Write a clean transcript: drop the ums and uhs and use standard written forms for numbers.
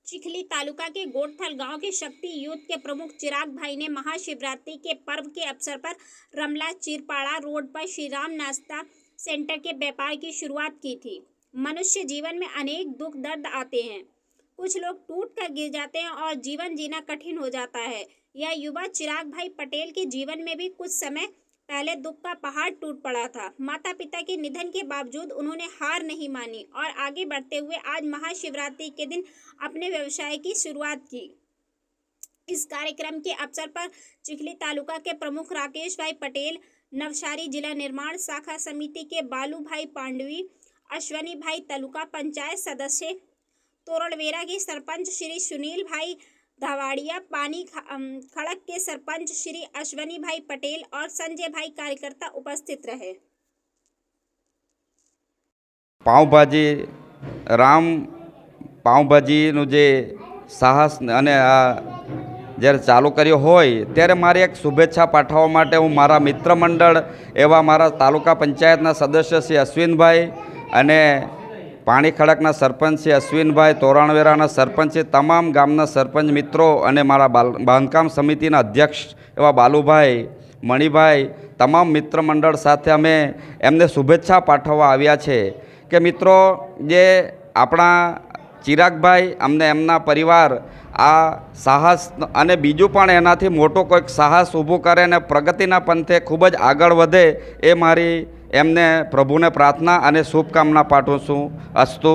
चिखली तालुका के गोड़थल गांव के शक्ति यूथ के प्रमुख चिराग भाई ने महाशिवरात्रि के पर्व के अवसर पर रमला चिरपाड़ा रोड पर श्री राम नाश्ता सेंटर के व्यापार की शुरुआत की थी। मनुष्य जीवन में अनेक दुख दर्द आते हैं, कुछ लोग टूट कर गिर जाते हैं और जीवन जीना कठिन हो जाता है। यह युवा चिराग भाई पटेल के जीवन में भी कुछ समय पहले दुख का पहाड़ टूट पड़ा था। माता पिता के निधन के बावजूद उन्होंने हार नहीं मानी और आगे बढ़ते हुए आज महाशिवरात्रि के दिन अपने व्यवसाय की शुरुआत की। इस कार्यक्रम के अवसर पर चिखली तालुका के प्रमुख राकेश भाई पटेल, नवसारी जिला निर्माण शाखा समिति के बालू भाई पांडवी, अश्वनी भाई तालुका पंचायत सदस्य, तोरणवेरा के सरपंच श्री सुनील भाई धावाड़िया, पानी खड़क के सरपंच श्री अश्वनी भाई पटेल और संजय भाई कार्यकर्ता उपस्थित रहे। पावभाजी राम पावभाजीનું જે સાહસ અને આ જ્યારે ચાલુ કર્યો હોય ત્યારે મારે એક શુભેચ્છા પાઠવવા માટે હું મારા મિત્ર મંડળ એવા મારા તાલુકા પંચાયતના સદસ્ય શ્રી અશ્વિનભાઈ અને પાણી ખડકના સરપંચ શ્રી અશ્વિનભાઈ, તોરણવેરાના સરપંચ, તમામ ગામના સરપંચ મિત્રો અને મારા બાંધકામ સમિતિના અધ્યક્ષ એવા બાલુભાઈ, મણિભાઈ, તમામ મિત્ર મંડળ સાથે અમે એમને શુભેચ્છા પાઠવવા આવ્યા છે કે મિત્રો જે આપણા ચિરાગભાઈ અમને એમના પરિવાર આ સાહસ અને બીજું પણ એનાથી મોટો કોઈક સાહસ ઊભું કરે અને પ્રગતિના પંથે ખૂબ જ આગળ વધે એ મારી એમને પ્રભુને પ્રાર્થના અને શુભકામના પાઠવું છું. અસ્તુ.